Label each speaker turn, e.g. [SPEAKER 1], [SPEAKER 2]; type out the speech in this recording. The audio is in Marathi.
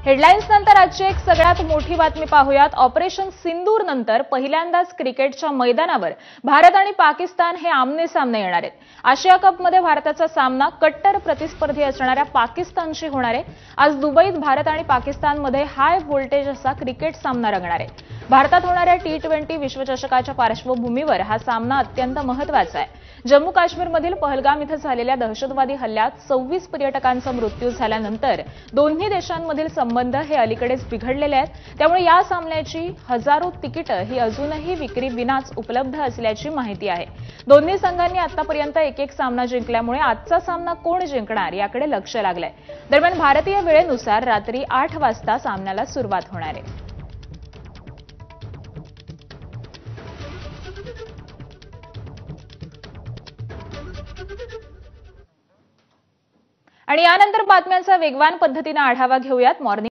[SPEAKER 1] हेडलाईन्स नंतर आजची एक सगळ्यात मोठी बातमी पाहूयात। ऑपरेशन सिंदूर नंतर पहिल्यांदाच क्रिकेटच्या मैदानावर भारत आणि पाकिस्तान हे आमने सामने येणार आहेत। आशिया कपमध्ये भारताचा सामना कट्टर प्रतिस्पर्धी असणाऱ्या पाकिस्तानशी होणार आहे। आज दुबईत भारत आणि पाकिस्तानमध्ये हाय व्होल्टेज असा क्रिकेट सामना रंगणार आहे। भारतात होणाऱ्या T20 विश्वचषकाच्या पार्श्वभूमीवर हा सामना अत्यंत महत्त्वाचा आहे। जम्मू काश्मीरमधील पहलगाम इथं झालेल्या दहशतवादी हल्ल्यात 26 पर्यटकांचा मृत्यू झाल्यानंतर दोन्ही देशांमधील संबंध हे अलीकडेच बिघडलेले आहेत। त्यामुळे या सामन्याची हजारो तिकीटं ही अजूनही विक्री विनाच उपलब्ध असल्याची माहिती आहे। दोन्ही संघांनी आतापर्यंत एक सामना जिंकल्यामुळे आजचा सामना कोण जिंकणार याकडे लक्ष लागलंय। दरम्यान भारतीय वेळेनुसार रात्री 8 वाजता सामन्याला सुरुवात होणार आहे। आणि यानंतर बातम्यांचा वेगवान पद्धतीने आढावा घेऊयात। मॉर्निंग